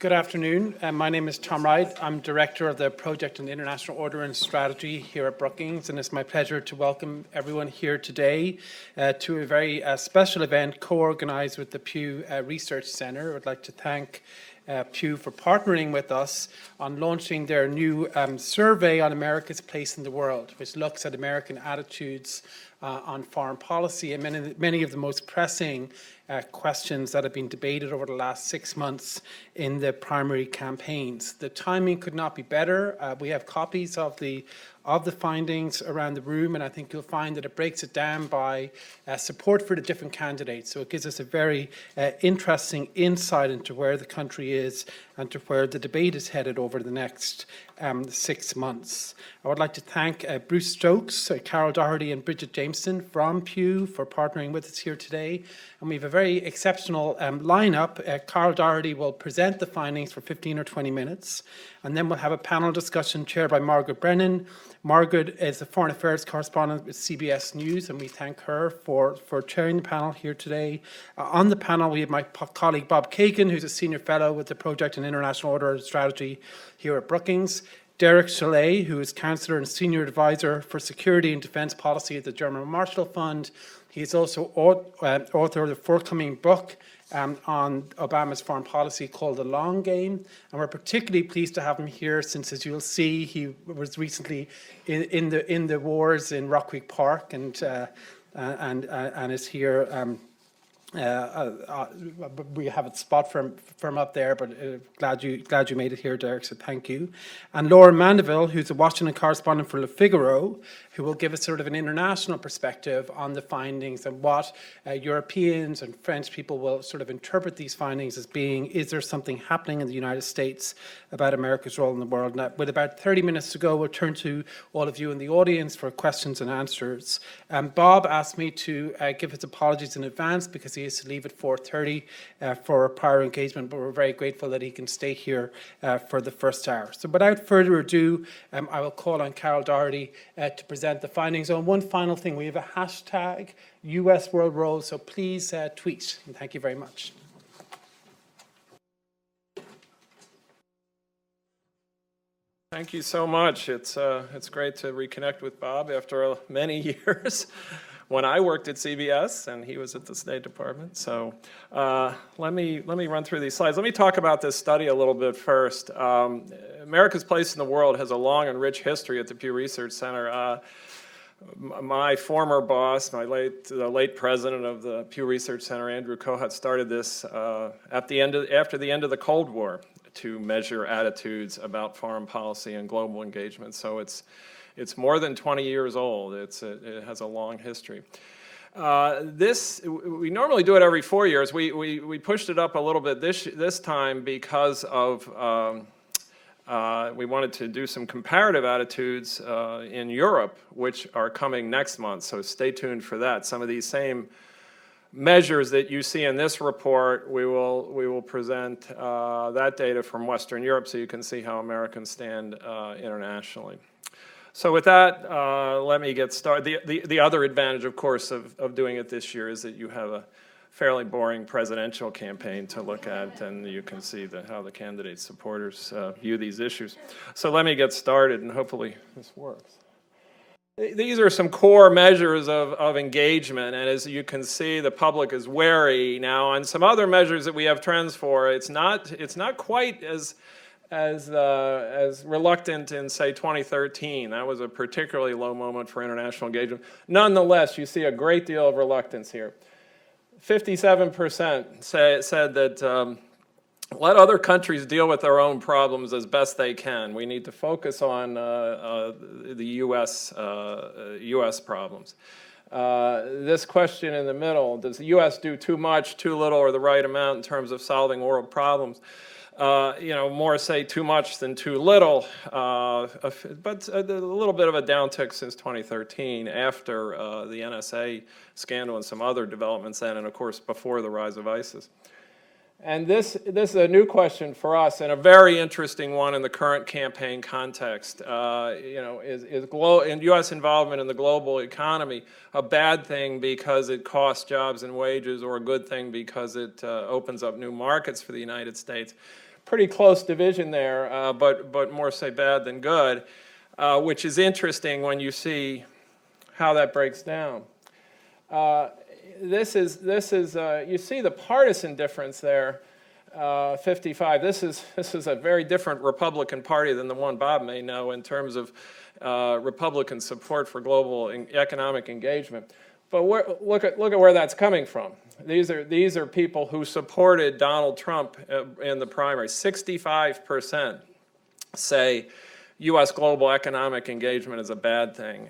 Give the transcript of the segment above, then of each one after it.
Good afternoon. My name is Tom Wright. I'm Director of the Project on International Order and Strategy here at Brookings, and it's my pleasure to welcome everyone here today to a very special event co-organized with the Pew Research Center. I would like to thank Pew for partnering with us on launching their new survey on America's place in the world, which looks at American attitudes on foreign policy and many of the most pressing questions that have been debated over the last 6 months in the primary campaigns. The timing could not be better. We have copies of the findings around the room, and I think you'll find that it breaks it down by support for the different candidates. So it gives us a very interesting insight into where the country is and to where the debate is headed over the next 6 months. I would like to thank Bruce Stokes, Carol Doherty and Bridget Jameson from Pew for partnering with us here today. And we have a very exceptional lineup. Carol Doherty will present the findings for 15 or 20 minutes, and then we'll have a panel discussion chaired by Margaret Brennan. Margaret is a foreign affairs correspondent with CBS News, and we thank her for chairing the panel here today. On the panel, we have my colleague Bob Kagan, who's a senior fellow with the Project on International Order and Strategy here at Brookings. Derek Chalet, who is Counselor and Senior Advisor for Security and Defence Policy at the German Marshall Fund. He is also author of the forthcoming book on Obama's foreign policy called The Long Game. And we're particularly pleased to have him here since, as you'll see, he was recently in the wars in Rock Creek Park and is here. We have a spot for him up there, but glad you made it here, Derek, so thank you. And Laura Mandeville, who's a Washington correspondent for Le Figaro, who will give us sort of an international perspective on the findings and what Europeans and French people will sort of interpret these findings as being, is there something happening in the United States about America's role in the world? Now, with about 30 minutes to go, we'll turn to all of you in the audience for questions and answers. Bob asked me to give his apologies in advance because he has to leave at 4:30 for a prior engagement, but we're very grateful that he can stay here for the first hour. So without further ado, I will call on Carol Doherty to present the findings. On one final thing, we have a hashtag US World Role, so please tweet, and thank you very much. Thank you so much. It's great to reconnect with Bob after many years when I worked at CBS and he was at the State Department. So let me run through these slides. Let me talk about this study a little bit first. America's place in the world has a long and rich history at the Pew Research Center. My former boss, the late president of the Pew Research Center, Andrew Kohut, started this after the end of the Cold War to measure attitudes about foreign policy and global engagement. So it's more than 20 years old. It has a long history. We normally do it every 4 years. We pushed it up a little bit this time because of we wanted to do some comparative attitudes in Europe, which are coming next month. So stay tuned for that. Some of these same measures that you see in this report, we will present that data from Western Europe so you can see how Americans stand internationally. So with that, let me get started. The other advantage, of course, of doing it this year is that you have a fairly boring presidential campaign to look at, and you can see how the candidates' supporters view these issues. So let me get started, and hopefully this works. These are some core measures of engagement, and as you can see, the public is wary now. On some other measures that we have trends for, it's not quite as reluctant in, say, 2013. That was a particularly low moment for international engagement. Nonetheless, you see a great deal of reluctance here. 57% said that let other countries deal with their own problems as best they can. We need to focus on the U.S. problems. This question in the middle, does the U.S. do too much, too little, or the right amount in terms of solving world problems? More say too much than too little, but a little bit of a downtick since 2013 after the NSA scandal and some other developments then, and of course before the rise of ISIS. And this is a new question for us and a very interesting one in the current campaign context. Is U.S. involvement in the global economy a bad thing because it costs jobs and wages, or a good thing because it opens up new markets for the United States? pretty close division there, but more say bad than good, which is interesting when you see how that breaks down. This is you see the partisan difference there, 55. This is a very different Republican Party than the one Bob may know in terms of Republican support for global economic engagement. But look at where that's coming from. These are people who supported Donald Trump in the primary. 65% say U.S. global economic engagement is a bad thing.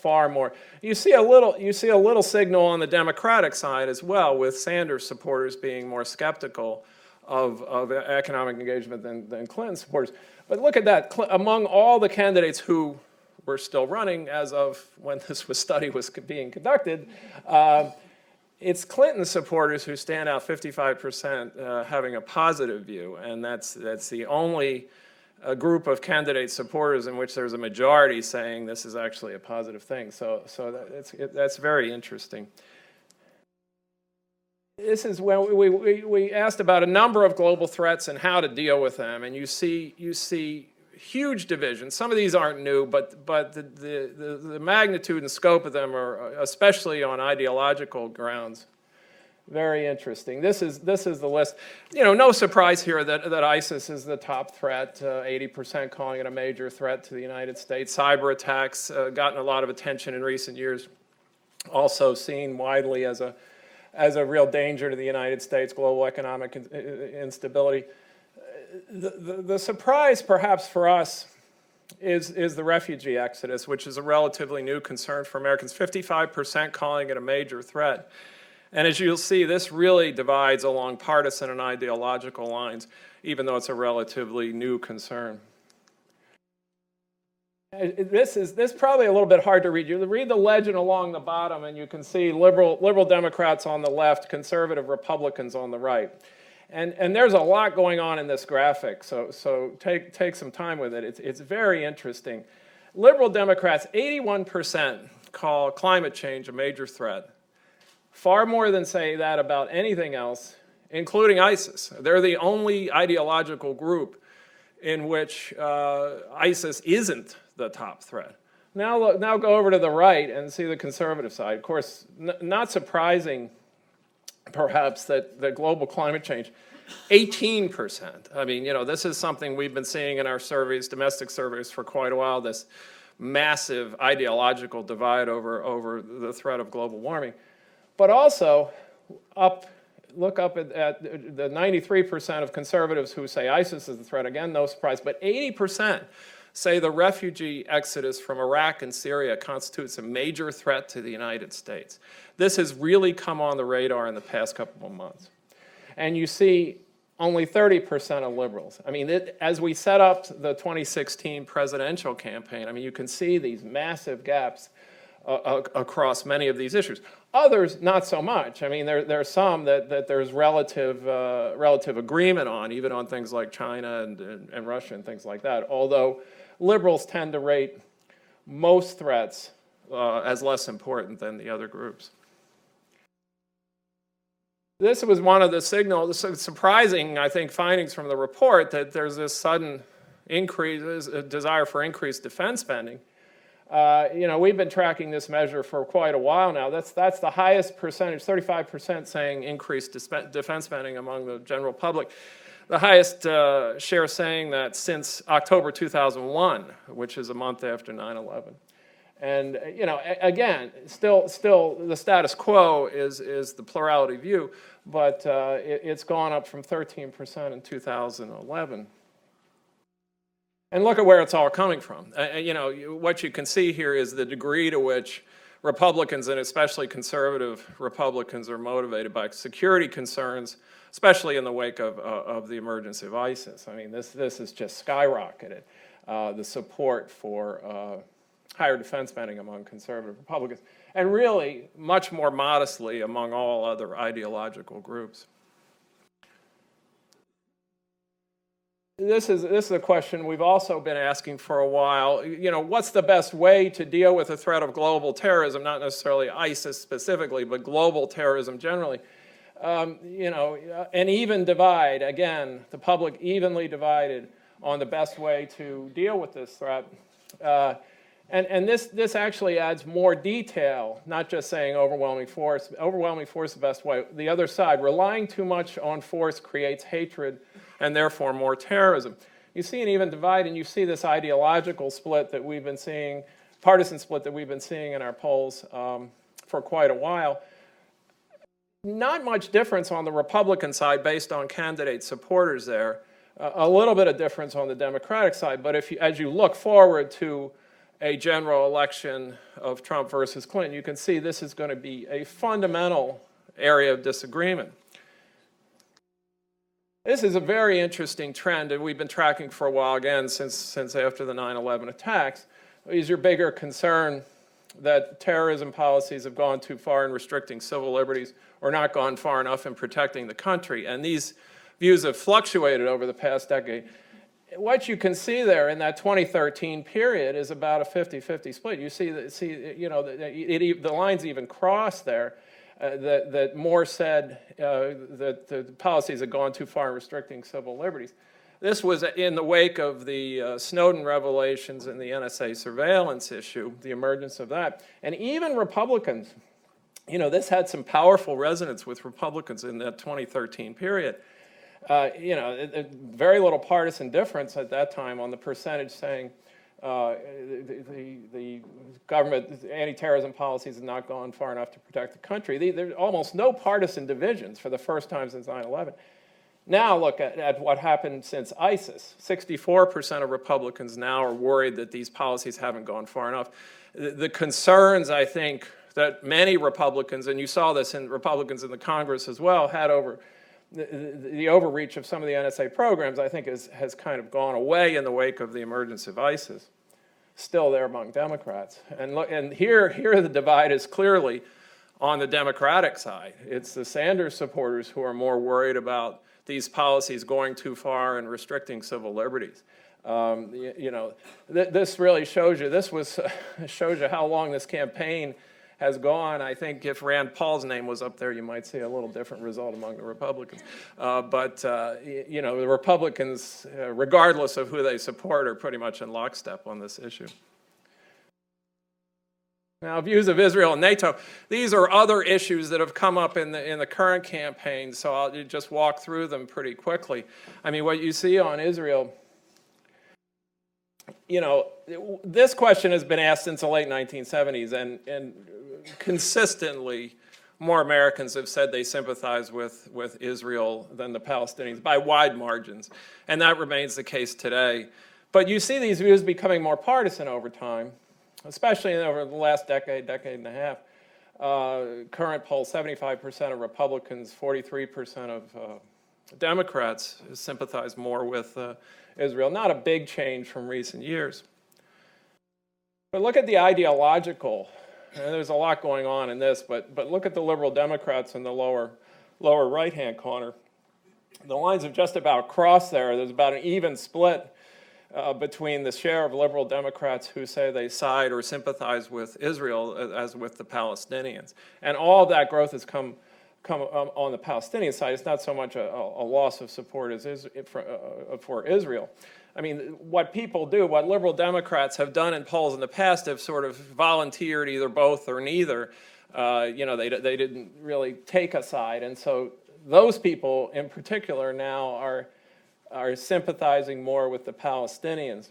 Far more. You see a little signal on the Democratic side as well, with Sanders supporters being more skeptical of economic engagement than Clinton supporters. But look at that. Among all the candidates who were still running as of when this study was being conducted, it's Clinton supporters who stand out 55% having a positive view, and that's the only group of candidate supporters in which there's a majority saying this is actually a positive thing. So that's very interesting. This is when we asked about a number of global threats and how to deal with them, and you see huge divisions. Some of these aren't new, but the magnitude and scope of them are, especially on ideological grounds, very interesting. This is the list. No surprise here that ISIS is the top threat. 80% calling it a major threat to the United States. Cyber attacks gotten a lot of attention in recent years. Also seen widely as a real danger to the United States, global economic instability. The surprise, perhaps for us, is the refugee exodus, which is a relatively new concern for Americans. 55% calling it a major threat. And as you'll see, this really divides along partisan and ideological lines, even though it's a relatively new concern. This is probably a little bit hard to read. You read the legend along the bottom, and you can see liberal Democrats on the left, conservative Republicans on the right. And there's a lot going on in this graphic, so take some time with it. It's very interesting. Liberal Democrats, 81% call climate change a major threat. Far more than say that about anything else, including ISIS. They're the only ideological group in which ISIS isn't the top threat. Now go over to the right and see the conservative side. Of course, not surprising, perhaps, that global climate change, 18%. I mean, this is something we've been seeing in our surveys, domestic surveys, for quite a while, this massive ideological divide over the threat of global warming. But also, look up at the 93% of conservatives who say ISIS is the threat. Again, no surprise, but 80% say the refugee exodus from Iraq and Syria constitutes a major threat to the United States. This has really come on the radar in the past couple of months. And you see only 30% of liberals. I mean, as we set up the 2016 presidential campaign, I mean, you can see these massive gaps across many of these issues. Others, not so much. I mean, there are some that there's relative agreement on, even on things like China and Russia and things like that, although liberals tend to rate most threats as less important than the other groups. This was one of the surprising, I think, findings from the report, that there's this sudden increase, a desire for increased defense spending. We've been tracking this measure for quite a while now. That's the highest percentage, 35% saying increased defense spending among the general public. The highest share saying that since October 2001, which is a month after 9/11. And again, still the status quo is the plurality view, but it's gone up from 13% in 2011. And look at where it's all coming from. What you can see here is the degree to which Republicans, and especially conservative Republicans, are motivated by security concerns, especially in the wake of the emergence of ISIS. I mean, this has just skyrocketed, the support for higher defense spending among conservative Republicans, and really much more modestly among all other ideological groups. This is a question we've also been asking for a while. What's the best way to deal with the threat of global terrorism, not necessarily ISIS specifically, but global terrorism generally? an even divide. Again, the public evenly divided on the best way to deal with this threat. And this actually adds more detail, not just saying overwhelming force. Overwhelming force is the best way. The other side, relying too much on force creates hatred and therefore more terrorism. You see an even divide, and you see this ideological split that we've been seeing, partisan split that we've been seeing in our polls for quite a while. Not much difference on the Republican side based on candidate supporters there. A little bit of difference on the Democratic side, but as you look forward to a general election of Trump versus Clinton, you can see this is going to be a fundamental area of disagreement. This is a very interesting trend that we've been tracking for a while, again, since after the 9/11 attacks. Is your bigger concern that terrorism policies have gone too far in restricting civil liberties or not gone far enough in protecting the country? And these views have fluctuated over the past decade. What you can see there in that 2013 period is about a 50-50 split. You see, the lines even cross there. That Moore said that the policies had gone too far in restricting civil liberties. This was in the wake of the Snowden revelations and the NSA surveillance issue, the emergence of that. And even Republicans, this had some powerful resonance with Republicans in that 2013 period. Very little partisan difference at that time on the percentage saying the government, anti-terrorism policies have not gone far enough to protect the country. There's almost no partisan divisions for the first time since 9/11. Now look at what happened since ISIS. 64% of Republicans now are worried that these policies haven't gone far enough. The concerns, I think, that many Republicans, and you saw this in Republicans in the Congress as well, had over the overreach of some of the NSA programs, I think has kind of gone away in the wake of the emergence of ISIS. Still there among Democrats. And here the divide is clearly on the Democratic side. It's the Sanders supporters who are more worried about these policies going too far and restricting civil liberties. This really shows you how long this campaign has gone. I think if Rand Paul's name was up there, you might see a little different result among the Republicans. The Republicans, regardless of who they support, are pretty much in lockstep on this issue. Now, views of Israel and NATO. These are other issues that have come up in the current campaign, so I'll just walk through them pretty quickly. I mean, what you see on Israel, this question has been asked since the late 1970s, and consistently more Americans have said they sympathize with Israel than the Palestinians by wide margins, and that remains the case today. But you see these views becoming more partisan over time, especially over the last decade and a half. Current poll, 75% of Republicans, 43% of Democrats sympathize more with Israel. Not a big change from recent years. But look at the ideological, and there's a lot going on in this, but look at the liberal Democrats in the lower right-hand corner. The lines have just about crossed there. There's about an even split between the share of liberal Democrats who say they side or sympathize with Israel as with the Palestinians. And all of that growth has come on the Palestinian side. It's not so much a loss of support for Israel. I mean, what people do, what liberal Democrats have done in polls in the past have sort of volunteered either both or neither. They didn't really take a side. And so those people in particular now are sympathizing more with the Palestinians.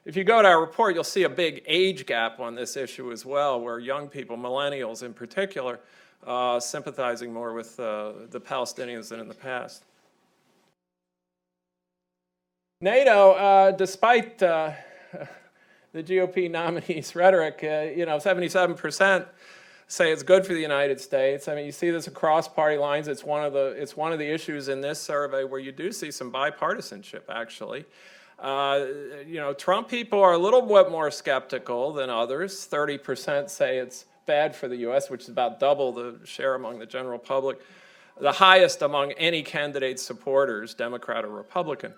If you go to our report, you'll see a big age gap on this issue as well, where young people, millennials in particular, sympathizing more with the Palestinians than in the past. NATO, despite the GOP nominees' rhetoric, 77% say it's good for the United States. I mean, you see this across party lines. It's one of the issues in this survey where you do see some bipartisanship, actually. Trump people are a little bit more skeptical than others. 30% say it's bad for the U.S., which is about double the share among the general public. The highest among any candidate's supporters, Democrat or Republican.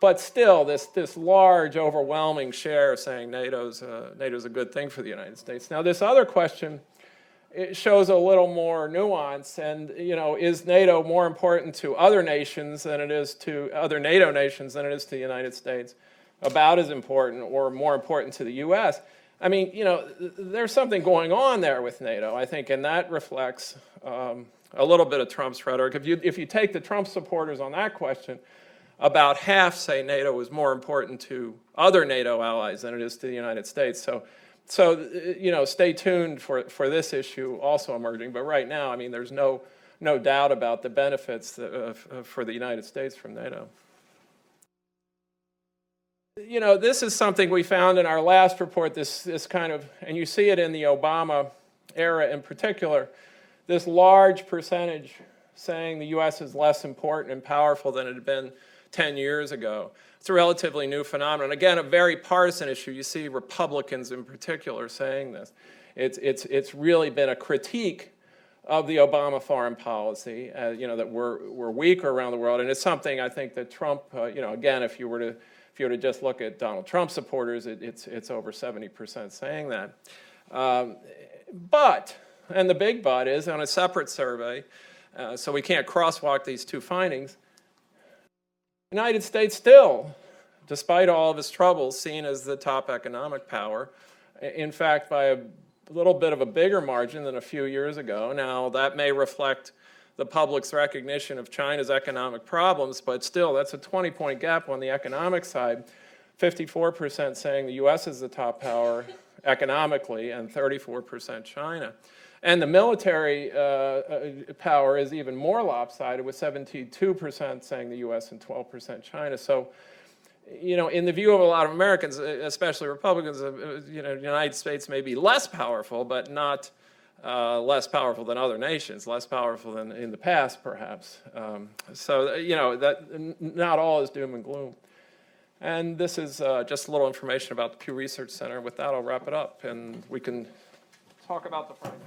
But still, this large, overwhelming share saying NATO's a good thing for the United States. Now, this other question it shows a little more nuance. And, is NATO more important to other nations than it is to other NATO nations than it is to the United States? About as important or more important to the U.S.? I mean, there's something going on there with NATO, I think, and that reflects a little bit of Trump's rhetoric. If you take the Trump supporters on that question, about half say NATO is more important to other NATO allies than it is to the United States. So stay tuned for this issue also emerging. But right now, I mean, there's no doubt about the benefits for the United States from NATO. This is something we found in our last report, this kind of, and you see it in the Obama era in particular, this large percentage saying the U.S. is less important and powerful than it had been 10 years ago. It's a relatively new phenomenon. Again, a very partisan issue. You see Republicans in particular saying this. It's really been a critique of the Obama foreign policy, that we're weaker around the world, and it's something I think that Trump, again, if you were to just look at Donald Trump supporters, it's over 70% saying that. But, and the big but is, on a separate survey, so we can't crosswalk these two findings, the United States still, despite all of its troubles, seen as the top economic power, in fact, by a little bit of a bigger margin than a few years ago. Now, that may reflect the public's recognition of China's economic problems, but still, that's a 20-point gap on the economic side. 54% saying the U.S. is the top power economically, and 34% China. And the military power is even more lopsided, with 72% saying the U.S. and 12% China. So, in the view of a lot of Americans, especially Republicans, the United States may be less powerful, but not less powerful than other nations, less powerful than in the past, perhaps. That not all is doom and gloom. And this is just a little information about the Pew Research Center. With that, I'll wrap it up, and we can talk about the findings.